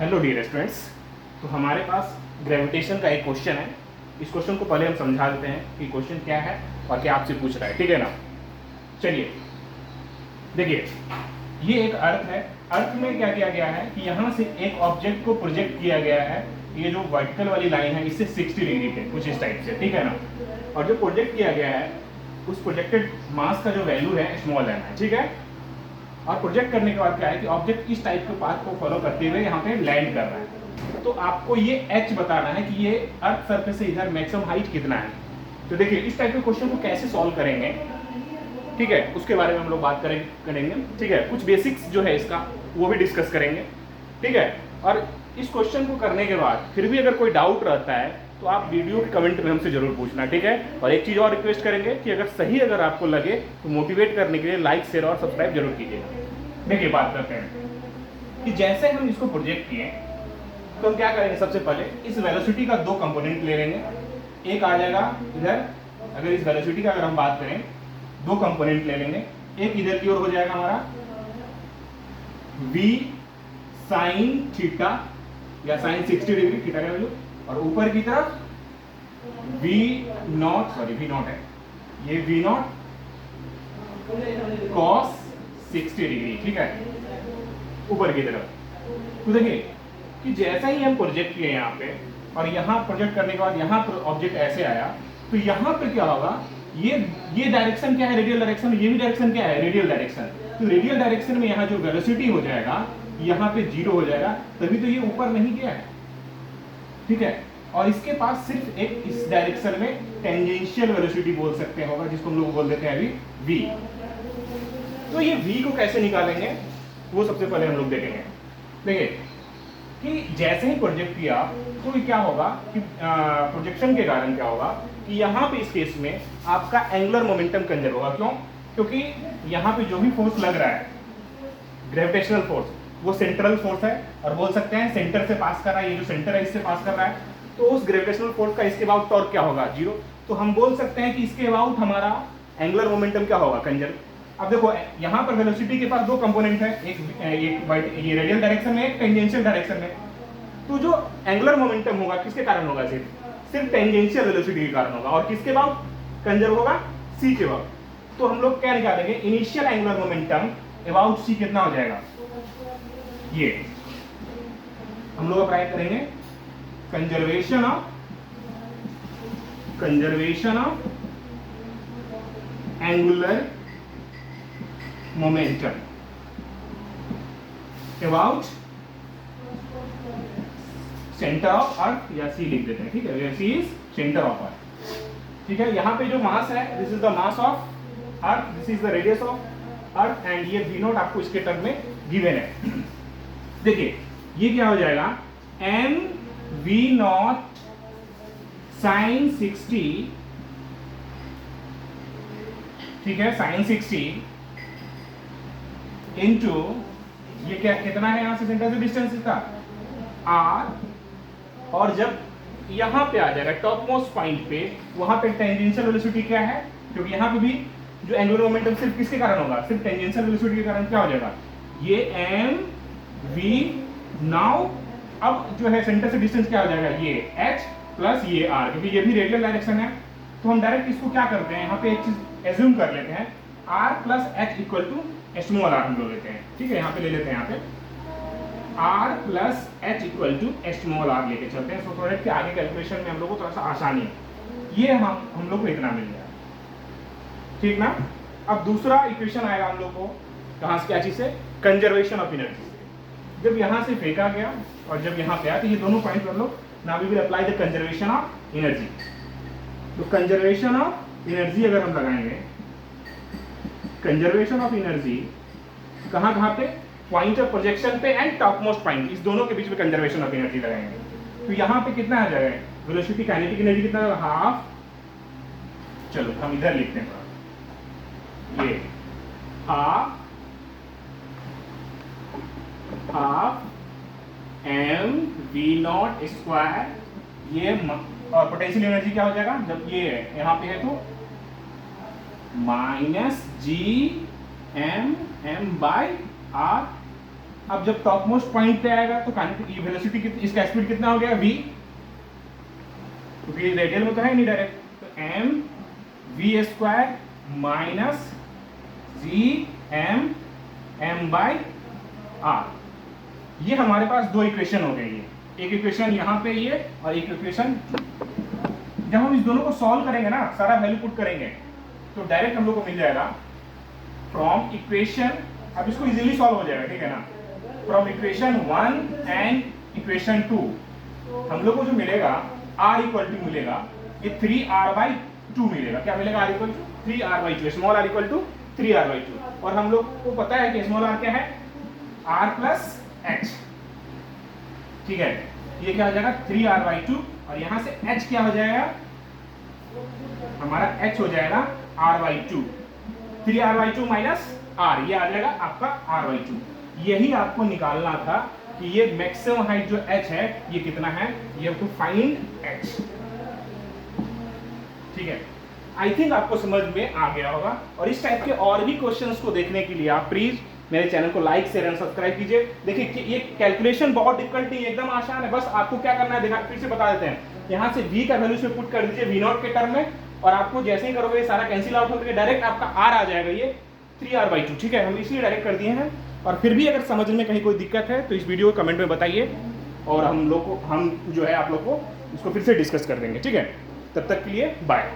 Hello dear students. तो हमारे पास gravitation का एक क्वेश्चन है। इस क्वेश्चन को पहले हम समझा देते हैं कि क्वेश्चन क्या है और क्या आपसे पूछ रहा है, ठीक है ना। चलिए देखिए, ये एक अर्थ है। अर्थ में क्या किया गया है कि यहाँ से एक ऑब्जेक्ट को प्रोजेक्ट किया गया है। ये जो वर्टिकल वाली लाइन है इससे 60 डिग्री पे, कुछ इस टाइप से, ठीक है ना। और जो प्रोजेक्ट किया गया है उस प्रोजेक्टेड मास का जो वैल्यू है स्मॉल एम है, ठीक है। और प्रोजेक्ट करने के बाद क्या है कि ऑब्जेक्ट इस टाइप के पाथ को फॉलो करते हुए यहाँ पे लैंड कर रहा है। तो आपको ये h बताना है कि ये अर्थ सरफेस से इधर मैक्सिमम हाइट कितना है। तो देखिए इस टाइप के क्वेश्चन को कैसे सॉल्व करेंगे, ठीक है, उसके बारे में हम लोग बात करेंगे, ठीक है। कुछ बेसिक्स जो है इसका वो भी डिस्कस करेंगे, ठीक है। और इस क्वेश्चन को करने के बाद फिर भी अगर कोई डाउट रहता है तो आप वीडियो के कमेंट में हमसे जरूर पूछना, ठीक है। और एक चीज़ और रिक्वेस्ट करेंगे कि अगर आपको लगे तो मोटिवेट करने के लिए लाइक, शेयर और सब्सक्राइब जरूर कीजिएगा। देखिए बात करते हैं कि जैसे हम इसको प्रोजेक्ट किए तो हम क्या करेंगे। सबसे पहले इस वेलोसिटी का दो कंपोनेंट ले लेंगे। एक आ जाएगा इधर, अगर इस वेलोसिटी का अगर हम बात करें दो कंपोनेंट ले लेंगे। एक इधर की ओर हो जाएगा हमारा v साइन थीटा या साइन 60 डिग्री, थीटा का वैल्यू, और ऊपर की तरफ v नॉट है, ये v नॉट cos 60 डिग्री, ठीक है, ऊपर की तरफ। तो देखिए कि जैसा ही हम प्रोजेक्ट किए यहाँ पे और यहाँ प्रोजेक्ट करने के बाद यहाँ पर ऑब्जेक्ट ऐसे आया, तो यहाँ पे क्या होगा, ये डायरेक्शन क्या है, रेडियल डायरेक्शन। ये भी डायरेक्शन क्या है, रेडियल डायरेक्शन। तो रेडियल डायरेक्शन में यहाँ जो वेलोसिटी हो जाएगा यहाँ पे 0 हो जाएगा, तभी तो ये ऊपर नहीं गया है, ठीक है। और इसके पास सिर्फ एक इस डायरेक्शन में टेंजेंशियल वेलोसिटी बोल सकते होगा, जिसको हम लोग बोल देते हैं अभी v। तो ये v को कैसे निकालेंगे वो सबसे पहले हम लोग देखेंगे। देखिए कि जैसे ही प्रोजेक्ट किया तो क्या होगा कि प्रोजेक्शन के कारण क्या होगा कि यहाँ पे इस केस में आपका एंगुलर मोमेंटम कंजर्व होगा। क्यों? क्योंकि यहाँ पे जो भी फोर्स लग रहा है ग्रेविटेशनल फोर्स, वो सेंट्रल फोर्स है, और बोल सकते हैं सेंटर से पास कर रहा है। ये जो सेंटर है इससे पास कर रहा है, तो उस ग्रेविटेशनल फोर्स का इसके अबाउट टॉर्क क्या होगा, 0। तो हम बोल सकते हैं कि इसके अबाउट हमारा एंगुलर मोमेंटम क्या होगा, कंजर्व। अब देखो यहाँ पर वेलोसिटी के पास दो कंपोनेंट है, एक ये रेडियल डायरेक्शन में, एक टेंजेंशियल डायरेक्शन में। तो जो एंगुलर मोमेंटम होगा किसके कारण होगा, सिर्फ टेंजेंशियल वेलोसिटी के कारण होगा। और किसके अबाउट कंजर्व होगा, c के अबाउट। तो हम लोग क्या निकालेंगे, initial angular momentum about c कितना हो जाएगा, ये हम लोग अप्लाई करेंगे conservation of angular momentum about centre of earth, या सी लिख देते हैं, ठीक है। सी इज सेंटर ऑफ अर्थ, ठीक है। यहाँ पे जो मास है, this is the mass of earth, this is the radius of earth, and ये v नॉट आपको इसके टर्म में गिवन है। देखिए ये क्या हो जाएगा, m v नॉट साइन 60, ठीक है, साइन 60 इंटू ये क्या कितना है, यहां से सेंटर से डिस्टेंस इसका r, और जब यहां पे आ जाएगा टॉप मोस्ट पॉइंट पे, वहां पे टेंजेंशियल वेलोसिटी क्या है, क्योंकि यहां पे भी जो एंगुलर मोमेंटम सिर्फ किसके कारण होगा, सिर्फ टेंजेंशियल वेलोसिटी के कारण क्या हो जाएगा, ये m v। नाउ अब जो है सेंटर से डिस्टेंस क्या हो जाएगा, ये h प्लस ये r, क्योंकि ये भी रेडियल डायरेक्शन है। तो हम डायरेक्ट इसको क्या करते हैं, यहाँ पे एक चीज एज्यूम कर लेते हैं, r plus h equal to small r हम लोग लेते हैं, ठीक है। यहाँ पे ले लेते हैं, यहाँ पे r plus h equal to small r लेके चलते हैं। सो प्रोडक्ट के आगे कैलकुलेशन में हम लोग को थोड़ा सा आसानी है। ये हम लोग को इतना मिल जाएगा, ठीक ना। अब दूसरा इक्वेशन आएगा हम लोग को कहाँ से, क्या चीज से, कंजर्वेशन ऑफ एनर्जी। जब यहाँ से फेंका गया और जब यहाँ पे आया, तो ये दोनों पॉइंट कर लो। Now we will apply the conservation of energy. तो कंजर्वेशन ऑफ एनर्जी अगर हम लगाएंगे, कंजर्वेशन ऑफ एनर्जी कहाँ कहाँ पे, पॉइंट ऑफ प्रोजेक्शन पे एंड टॉप मोस्ट पॉइंट, इस दोनों के बीच में कंजर्वेशन ऑफ एनर्जी लगाएंगे। तो यहाँ पे कितना आ जाएगा, वेलोसिटी काइनेटिक एनर्जी कितना होगा, हाफ। चलो हम इधर लिखते हैं, ये half m v not square, ये और पोटेंशियल एनर्जी क्या हो जाएगा, जब ये यहाँ पे है तो minus g m m by r अब जब टॉप मोस्ट पॉइंट पे आएगा तो काइनेटिक वेलोसिटी कितनी, इसका स्पीड कितना हो गया v, क्योंकि रेडियल में तो है नहीं डायरेक्ट, तो m v square minus g m m by r। ये हमारे पास दो इक्वेशन हो गए, ये एक इक्वेशन यहाँ पे ये और एक इक्वेशन। जब हम इस दोनों को सॉल्व करेंगे ना, सारा वैल्यू पुट करेंगे, तो डायरेक्ट हम लोग को मिल जाएगा फ्रॉम इक्वेशन, अब इसको इजीली सॉल्व हो जाएगा, ठीक है ना, फ्रॉम इक्वेशन 1 एंड इक्वेशन 2 हम लोग को जो मिलेगा r इक्वल टू मिलेगा ये 3r/2 मिलेगा। क्या मिलेगा? r equal to 3r/2, small r equal to 3r/2। और हम लोग को पता है कि स्मॉल r क्या है, r प्लस h, ठीक है। ये क्या हो जाएगा 3r/2 और यहां से h क्या हो जाएगा, हमारा h हो जाएगा r/2, 3r/2 माइनस r, ये आ जाएगा आपका r/2। यही आपको निकालना था कि ये मैक्सिमम हाइट जो h है ये कितना है, ये टू फाइंड h, ठीक है। आई थिंक आपको समझ में आ गया होगा। और इस टाइप के और भी क्वेश्चंस को देखने के लिए आप प्लीज मेरे चैनल को लाइक शेयर एंड सब्सक्राइब कीजिए। देखिए कि ये कैलकुलेशन बहुत डिफिकल्ट नहीं है, एकदम आसान है। बस आपको क्या करना है, देखा फिर से बता देते हैं, यहाँ से v का वैल्यू से पुट कर दीजिए v0 के टर्म में, और आपको जैसे ही करोगे सारा कैंसिल आउट होकर डायरेक्ट आपका r आ जाएगा, ये 3r/2, ठीक है। हम इसलिए डायरेक्ट कर दिए हैं। और फिर भी अगर समझने में कहीं कोई दिक्कत है तो इस वीडियो को कमेंट में बताइए, और हम जो है आप लोग को इसको फिर से डिस्कस कर देंगे, ठीक है। तब तक के लिए बाय।